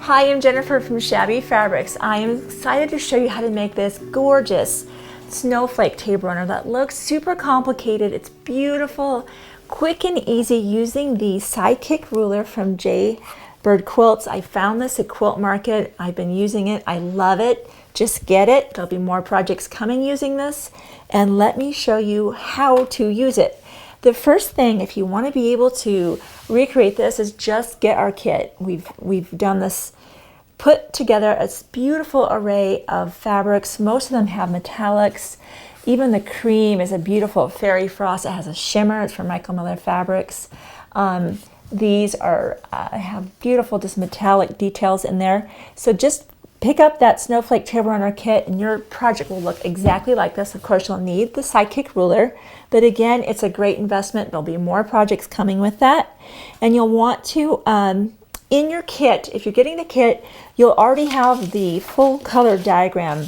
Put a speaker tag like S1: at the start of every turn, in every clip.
S1: Hi, I'm Jennifer from Shabby Fabrics. I am excited to show you how to make this gorgeous snowflake table runner that looks super complicated. It's beautiful, quick and easy using the sidekick ruler from J Bird Quilts. I found this at Quilt Market. I've been using it. I love it. Just get it. There'll be more projects coming using this. And let me show you how to use it. The first thing, if you want to be able to recreate this, is just get our kit. We've done this, put together a beautiful array of fabrics. Most of them have metallics. Even the cream is a beautiful fairy frost. It has a shimmer. It's from Michael Miller Fabrics. These are have beautiful just metallic details in there. So just pick up that Snowflake Table Runner kit and your project will look exactly like this. Of course, you'll need the sidekick ruler, but again, it's a great investment. There'll be more projects coming with that. And you'll want to, in your kit, if you're getting the kit, you'll already have the full color diagram.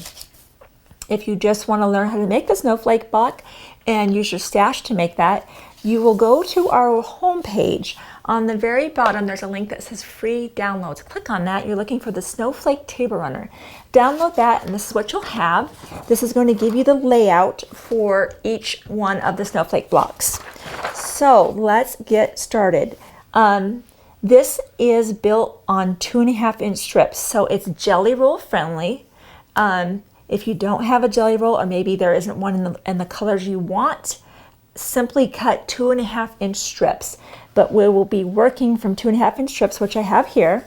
S1: If you just want to learn how to make the snowflake block and use your stash to make that, you will go to our home page. On the very bottom, there's a link that says free downloads. Click on that. You're looking for the Snowflake Table Runner. Download that, and this is what you'll have. This is going to give you the layout for each one of the snowflake blocks. So let's get started. This is built on 2.5-inch strips, so it's jelly roll friendly. If you don't have a jelly roll, or maybe there isn't one in the colors you want, simply cut 2.5-inch strips. But we will be working from 2.5-inch strips, which I have here.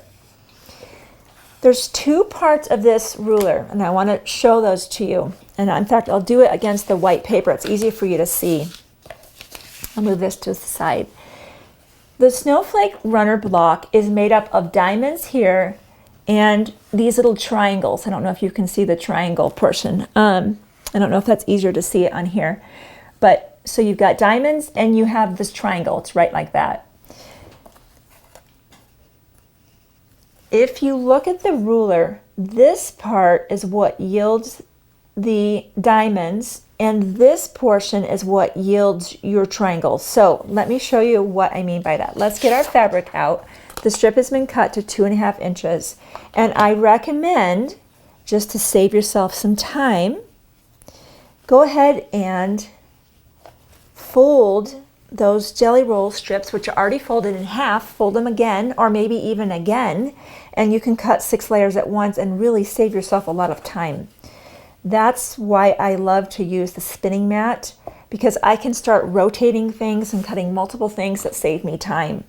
S1: There's two parts of this ruler, and I want to show those to you. And in fact, I'll do it against the white paper. It's easier for you to see. I'll move this to the side. The snowflake runner block is made up of diamonds here and these little triangles. I don't know if you can see the triangle portion. I don't know if that's easier to see it on here. But so you've got diamonds and you have this triangle. It's right like that. If you look at the ruler, this part is what yields the diamonds and this portion is what yields your triangles. So let me show you what I mean by that. Let's get our fabric out. The strip has been cut to 2.5 inches. And I recommend, just to save yourself some time, go ahead and fold those jelly roll strips, which are already folded in half, fold them again, or maybe even again, and you can cut 6 layers at once and really save yourself a lot of time. That's why I love to use the spinning mat, because I can start rotating things and cutting multiple things that save me time.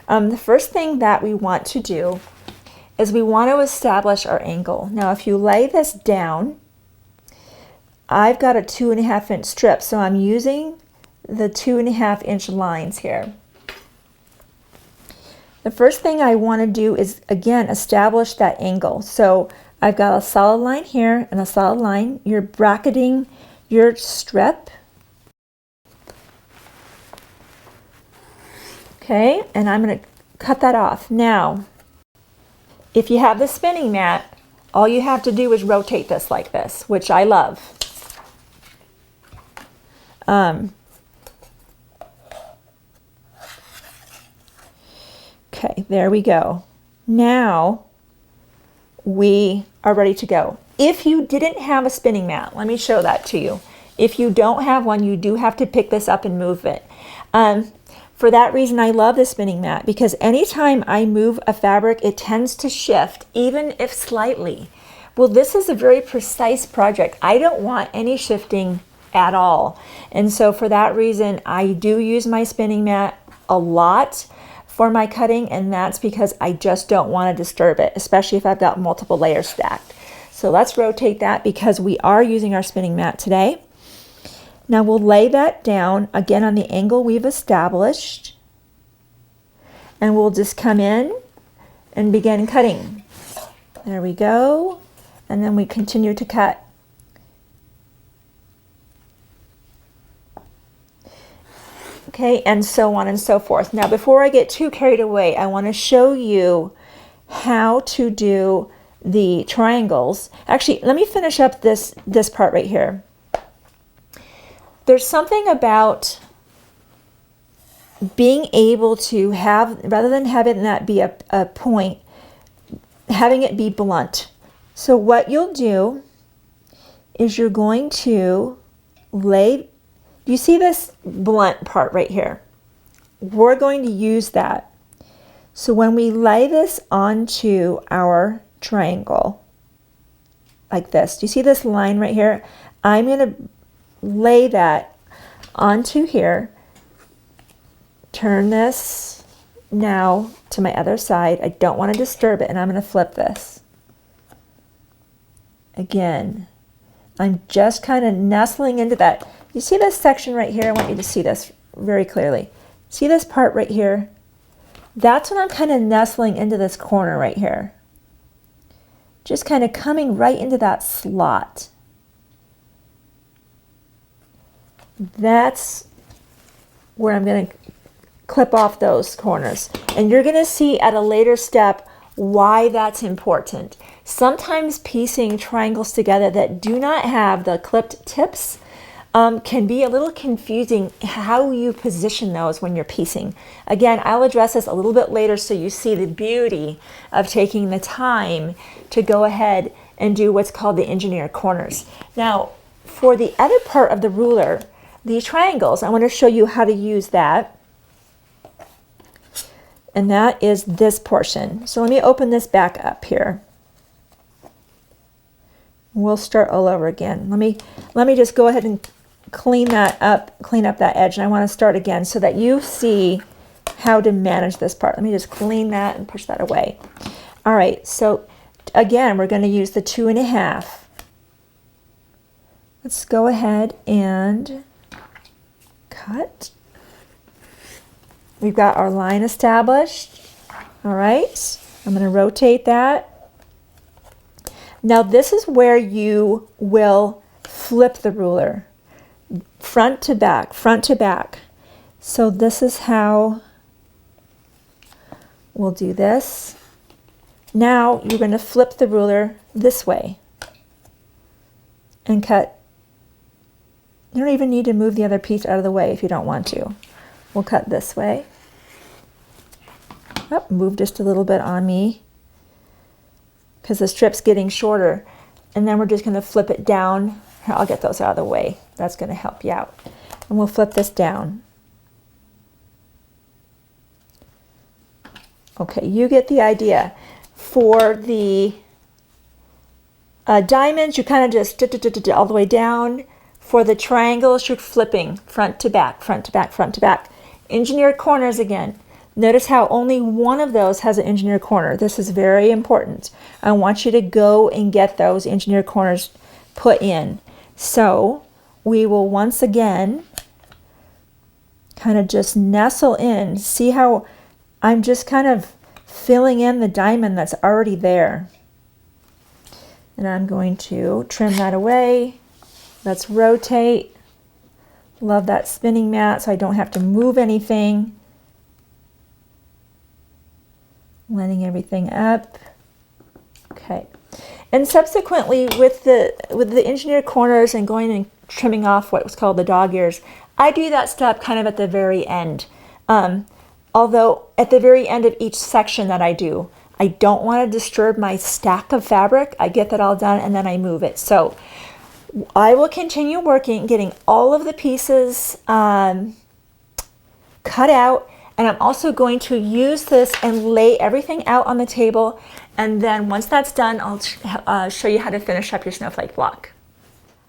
S1: The first thing that we want to do is we want to establish our angle. Now, if you lay this down, I've got a 2.5-inch strip, so I'm using the 2.5-inch lines here. The first thing I want to do is, again, establish that angle. So I've got a solid line here and a solid line. You're bracketing your strip. Okay, and I'm going to cut that off. Now, if you have the spinning mat, all you have to do is rotate this like this, which I love. Okay, there we go. Now we are ready to go. If you didn't have a spinning mat, let me show that to you. If you don't have one, you do have to pick this up and move it. For that reason, I love the spinning mat, because anytime I move a fabric, it tends to shift, even if slightly. Well, this is a very precise project. I don't want any shifting at all. And so for that reason, I do use my spinning mat a lot for my cutting, and that's because I just don't want to disturb it, especially if I've got multiple layers stacked. So let's rotate that, because we are using our spinning mat today. Now we'll lay that down again on the angle we've established, and we'll just come in and begin cutting. There we go. And then we continue to cut. Okay, and so on and so forth. Now, before I get too carried away, I want to show you how to do the triangles. Actually, let me finish up this part right here. There's something about being able to have, rather than having that be a point, having it be blunt. So what you'll do is you're going to lay, you see this blunt part right here? We're going to use that. So when we lay this onto our triangle, like this, do you see this line right here? I'm going to lay that onto here. Turn this now to my other side. I don't want to disturb it, and I'm going to flip this. Again, I'm just kind of nestling into that. You see this section right here? I want you to see this very clearly. See this part right here? That's when I'm kind of nestling into this corner right here. Just kind of coming right into that slot. That's where I'm going to clip off those corners. And you're going to see at a later step why that's important. Sometimes piecing triangles together that do not have the clipped tips can be a little confusing how you position those when you're piecing. Again, I'll address this a little bit later so you see the beauty of taking the time to go ahead and do what's called the engineer corners. Now, for the other part of the ruler, the triangles, I want to show you how to use that. And that is this portion. So let me open this back up here. We'll start all over again. Let me just go ahead and clean that up, clean up that edge, and I want to start again so that you see how to manage this part. Let me just clean that and push that away. All right, so again, we're going to use the 2.5. Let's go ahead and cut. We've got our line established. All right, I'm going to rotate that. Now this is where you will flip the ruler. Front to back, front to back. So this is how we'll do this. Now you're going to flip the ruler this way and cut. You don't even need to move the other piece out of the way if you don't want to. We'll cut this way. Oh, move just a little bit on me because the strip's getting shorter. And then we're just going to flip it down. Here, I'll get those out of the way. That's going to help you out. And we'll flip this down. Okay, you get the idea. For the diamonds, you kind of just all the way down. For the triangles, you're flipping front to back, front to back, front to back. Engineered corners again. Notice how only one of those has an engineered corner. This is very important. I want you to go and get those engineered corners put in. So we will once again kind of just nestle in. See how I'm just kind of filling in the diamond that's already there. And I'm going to trim that away. Let's rotate. Love that spinning mat so I don't have to move anything. Lining everything up. Okay. And subsequently with the engineered corners and going and trimming off what was called the dog ears, I do that step kind of at the very end. Although at the very end of each section that I do, I don't want to disturb my stack of fabric. I get that all done and then I move it. So I will continue working, getting all of the pieces cut out, and I'm also going to use this and lay everything out on the table. And then once that's done, I'll show you how to finish up your snowflake block.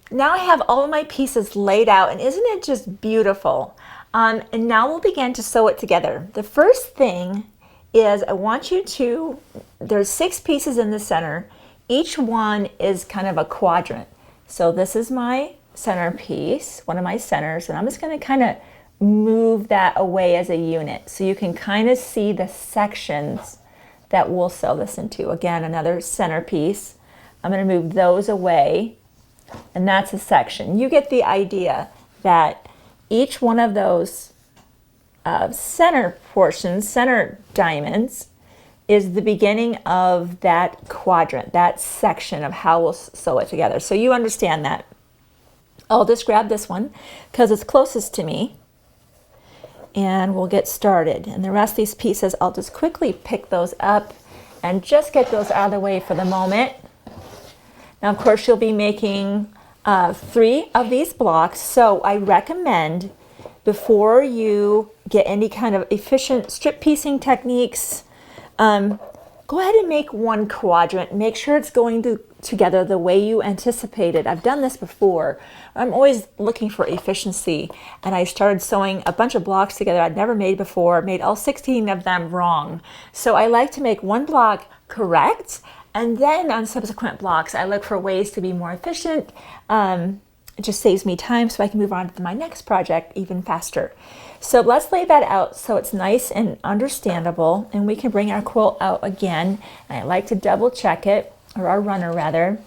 S1: Now I have all of my pieces laid out, and isn't it just beautiful? And now we'll begin to sew it together. The first thing is I want you to, there's 6 pieces in the center. Each one is kind of a quadrant. So this is my center piece, one of my centers, and I'm just going to kind of move that away as a unit so you can kind of see the sections that we'll sew this into. Again, another center piece. I'm going to move those away, and that's a section. You get the idea that each one of those center portions, center diamonds, is the beginning of that quadrant, that section of how we'll sew it together. So you understand that. I'll just grab this one because it's closest to me, and we'll get started. And the rest of these pieces, I'll just quickly pick those up and just get those out of the way for the moment. Now, of course, you'll be making 3 of these blocks, so I recommend before you get any kind of efficient strip piecing techniques, go ahead and make one quadrant. Make sure it's going together the way you anticipated. I've done this before. I'm always looking for efficiency, and I started sewing a bunch of blocks together I'd never made before, made all 16 of them wrong. So I like to make one block correct, and then on subsequent blocks, I look for ways to be more efficient. It just saves me time so I can move on to my next project even faster. So let's lay that out so it's nice and understandable, and we can bring our quilt out again. And I like to double check it, or our runner rather,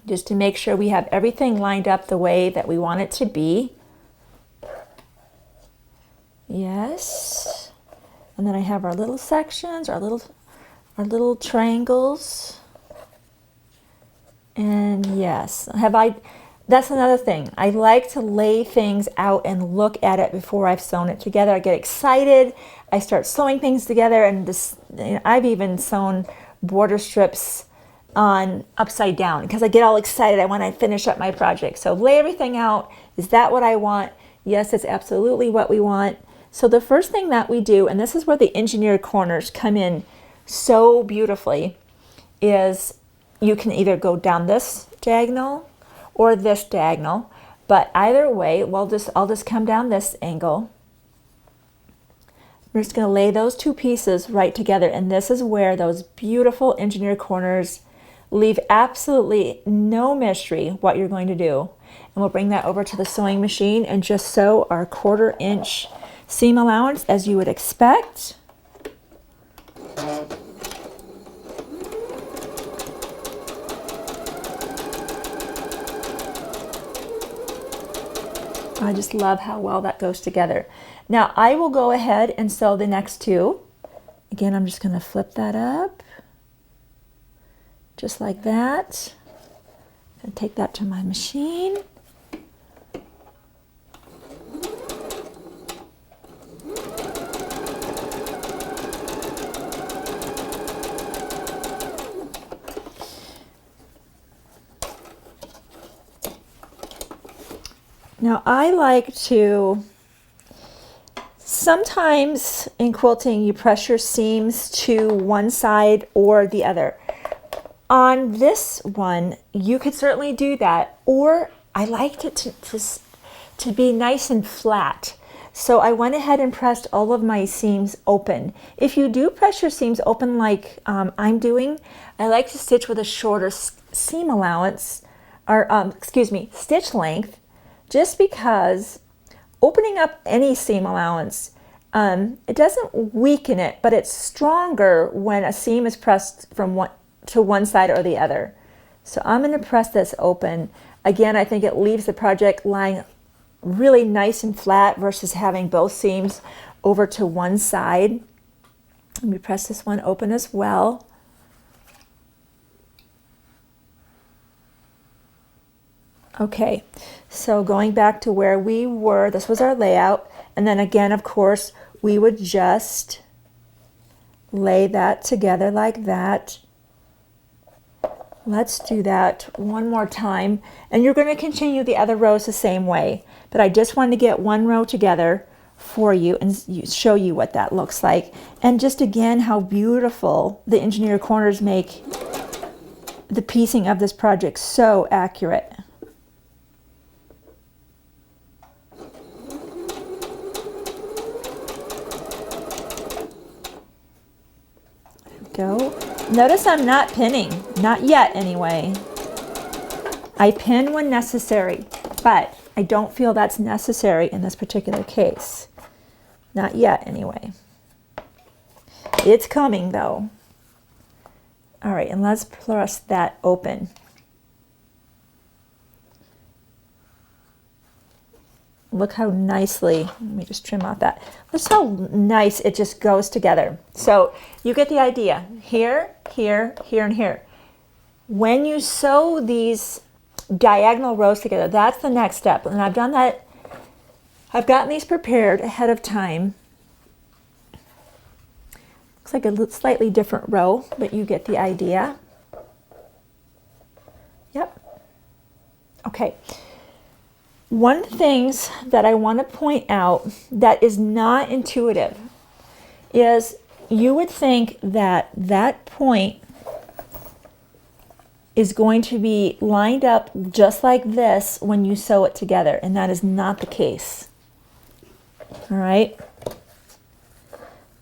S1: just to make sure we have everything lined up the way that we want it to be. Yes. And then I have our little sections, our little triangles. And yes, that's another thing. I like to lay things out and look at it before I've sewn it together. I get excited. I start sewing things together, and I've even sewn border strips on upside down because I get all excited. I want to finish up my project. So lay everything out. Is that what I want? Yes, it's absolutely what we want. So the first thing that we do, and this is where the engineered corners come in so beautifully, is you can either go down this diagonal or this diagonal, but either way, I'll just come down this angle. We're just going to lay those 2 pieces right together, and this is where those beautiful engineered corners leave absolutely no mystery what you're going to do. And we'll bring that over to the sewing machine and just sew our 1/4 inch seam allowance as you would expect. I just love how well that goes together. Now I will go ahead and sew the next 2. Again, I'm just going to flip that up just like that. And take that to my machine. Now I like to, sometimes in quilting you press your seams to one side or the other. On this one, you could certainly do that, or I liked it to be nice and flat. So I went ahead and pressed all of my seams open. If you do press your seams open like I'm doing, I like to stitch with a shorter seam allowance, or stitch length, just because opening up any seam allowance, it doesn't weaken it, but it's stronger when a seam is pressed from one side or the other. So I'm going to press this open. Again, I think it leaves the project lying really nice and flat versus having both seams over to one side. Let me press this one open as well. Okay, so going back to where we were, this was our layout, and then again, of course, we would just lay that together like that. Let's do that one more time, and you're going to continue the other rows the same way, but I just wanted to get one row together for you and show you what that looks like, and just again how beautiful the engineered corners make the piecing of this project so accurate. Go. Notice I'm not pinning, not yet anyway. I pin when necessary, but I don't feel that's necessary in this particular case. Not yet anyway. It's coming though. All right, and let's press that open. Look how nicely, let me just trim off that. Look how nice it just goes together. So you get the idea. Here, here, here, and here. When you sew these diagonal rows together, that's the next step. And I've done that. I've gotten these prepared ahead of time. Looks like a slightly different row, but you get the idea. Yep. Okay. One of the things that I want to point out that is not intuitive is you would think that that point is going to be lined up just like this when you sew it together, and that is not the case. All right.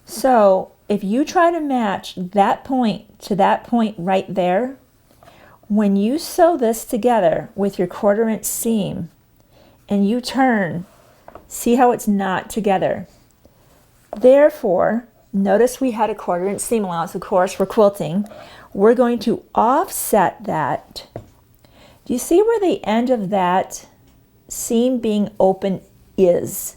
S1: So if you try to match that point to that point right there, when you sew this together with your 1/4 inch seam and you turn, see how it's not together. Therefore, notice we had a 1/4 inch seam allowance, of course, for quilting. We're going to offset that. Do you see where the end of that seam being open is?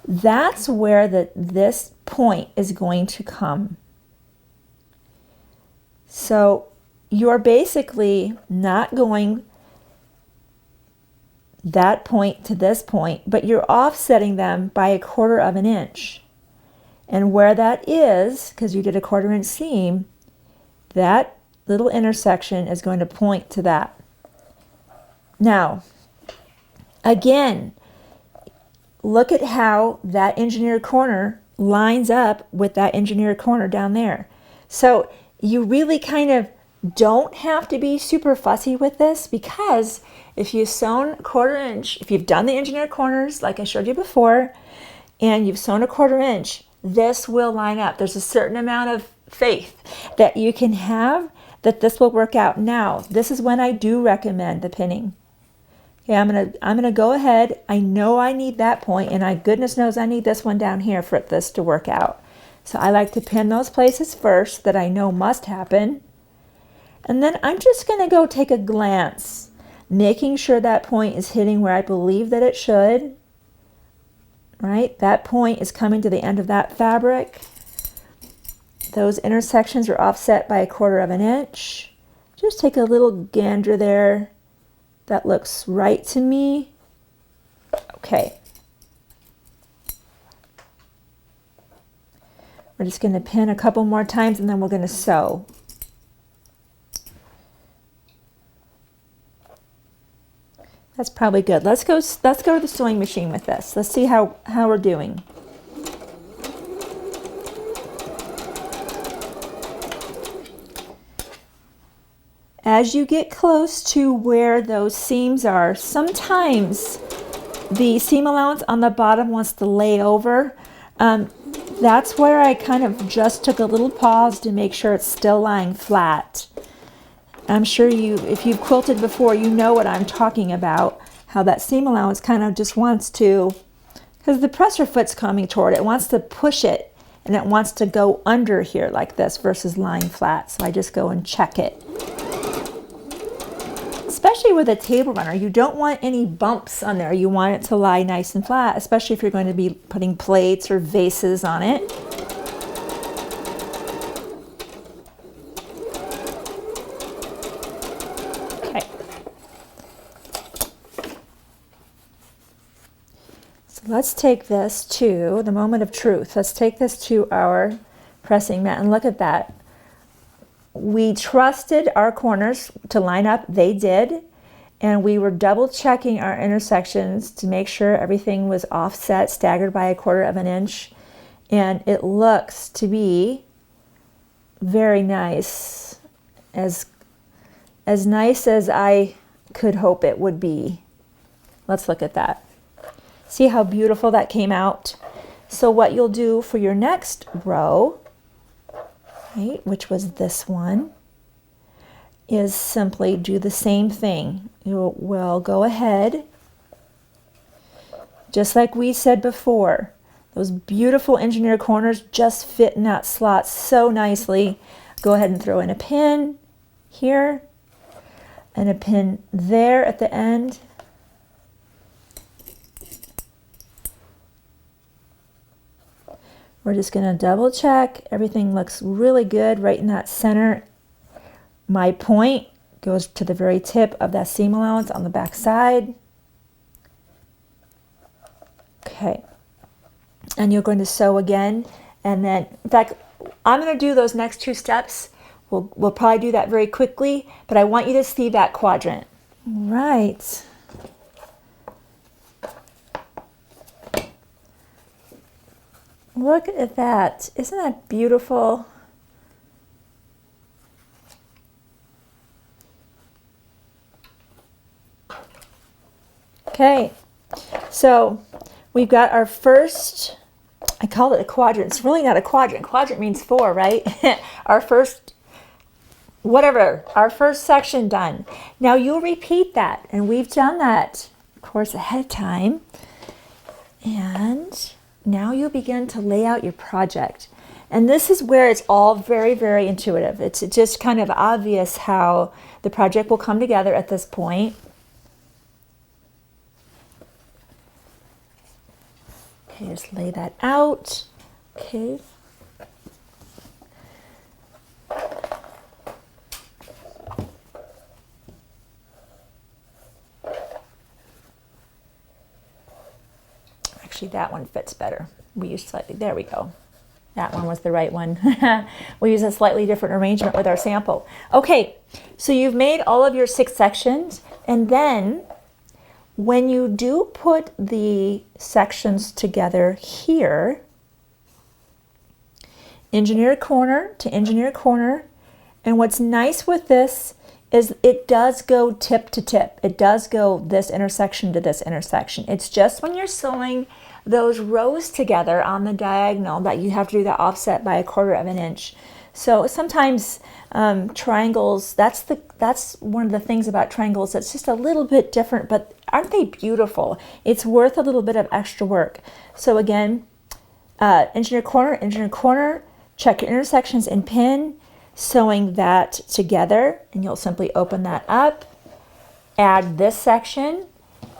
S1: That's where this point is going to come. So you're basically not going that point to this point, but you're offsetting them by a 1/4 inch. And where that is, because you did a 1/4 inch seam, that little intersection is going to point to that. Now, again, look at how that engineered corner lines up with that engineered corner down there. So you really kind of don't have to be super fussy with this, because if you've sewn a 1/4 inch, if you've done the engineered corners like I showed you before, and you've sewn a 1/4 inch, this will line up. There's a certain amount of faith that you can have that this will work out. Now, this is when I do recommend the pinning. Okay, I'm gonna go ahead. I know I need that point, and goodness knows I need this one down here for this to work out. So I like to pin those places first that I know must happen. And then I'm just gonna go take a glance, making sure that point is hitting where I believe that it should. Right? That point is coming to the end of that fabric. Those intersections are offset by a 1/4 inch. Just take a little gander there. That looks right to me. Okay. We're just going to pin a couple more times and then we're going to sew. That's probably good. Let's go to the sewing machine with this. Let's see how we're doing. As you get close to where those seams are, sometimes the seam allowance on the bottom wants to lay over. That's where I kind of just took a little pause to make sure it's still lying flat. I'm sure if you've quilted before, you know what I'm talking about, how that seam allowance kind of just wants to, because the presser foot's coming toward it, it wants to push it, and it wants to go under here like this versus lying flat. So I just go and check it. Especially with a table runner, you don't want any bumps on there. You want it to lie nice and flat, especially if you're going to be putting plates or vases on it. Okay. So let's take this to the moment of truth. Let's take this to our pressing mat and look at that. We trusted our corners to line up. They did. And we were double checking our intersections to make sure everything was offset, staggered by a 1/4 inch. And it looks to be very nice. As nice as I could hope it would be. Let's look at that. See how beautiful that came out? So what you'll do for your next row, right, which was this one, is simply do the same thing. You will go ahead, just like we said before, those beautiful engineered corners just fit in that slot so nicely. Go ahead and throw in a pin here and a pin there at the end. We're just going to double check. Everything looks really good right in that center. My point goes to the very tip of that seam allowance on the back side. Okay. And you're going to sew again. And then, in fact, I'm going to do those next 2 steps. We'll probably do that very quickly, but I want you to see that quadrant. Right. Look at that. Isn't that beautiful? Okay, so we've got our first, I call it a quadrant. It's really not a quadrant. Quadrant means 4, right? Our first, whatever, our first section done. Now you'll repeat that, and we've done that, of course, ahead of time. And now you'll begin to lay out your project. And this is where it's all very, very intuitive. It's just kind of obvious how the project will come together at this point. Okay, just lay that out. Okay. Actually, that one fits better. We use slightly, there we go. That one was the right one. We'll use a slightly different arrangement with our sample. Okay, so you've made all of your 6 sections, and then when you do put the sections together here, engineer corner to engineer corner, and what's nice with this is it does go tip to tip. It does go this intersection to this intersection. It's just when you're sewing those rows together on the diagonal that you have to do the offset by 1/4 of an inch. So sometimes triangles, that's one of the things about triangles that's just a little bit different, but aren't they beautiful? It's worth a little bit of extra work. So again, engineer corner, check your intersections and pin, sewing that together, and you'll simply open that up, add this section,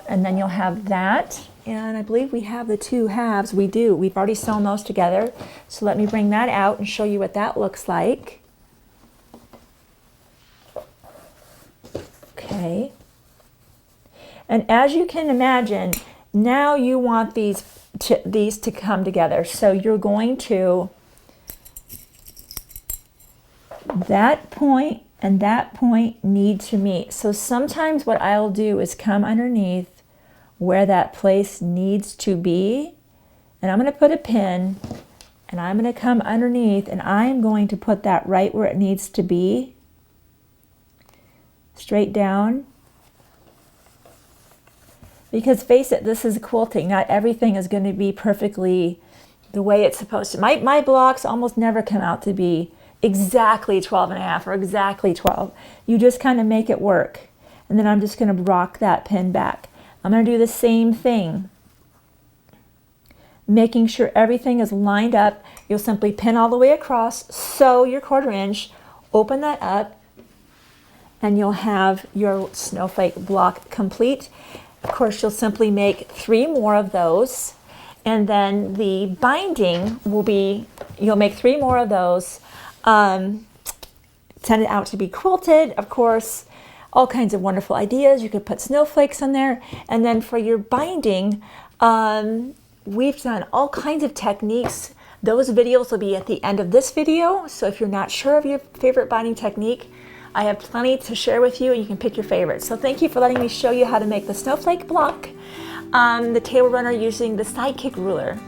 S1: and then you'll have that. And I believe we have the 2 halves. We do. We've already sewn those together. So let me bring that out and show you what that looks like. Okay. And as you can imagine, now you want these to come together. So you're going to, that point and that point need to meet. So sometimes what I'll do is come underneath where that place needs to be, and I'm going to put a pin, and I'm going to come underneath, and I'm going to put that right where it needs to be, straight down. Because face it, this is quilting. Not everything is going to be perfectly the way it's supposed to. My blocks almost never come out to be exactly 12.5 or exactly 12. You just kind of make it work. And then I'm just going to rock that pin back. I'm going to do the same thing, making sure everything is lined up. You'll simply pin all the way across, sew your 1/4 inch, open that up, and you'll have your snowflake block complete. Of course, you'll simply make 3 more of those, and then the binding will be, you'll make 3 more of those, send it out to be quilted, of course. All kinds of wonderful ideas. You could put snowflakes in there. And then for your binding, we've done all kinds of techniques. Those videos will be at the end of this video. So if you're not sure of your favorite binding technique, I have plenty to share with you, and you can pick your favorite. So thank you for letting me show you how to make the snowflake block, the table runner using the Sidekick ruler.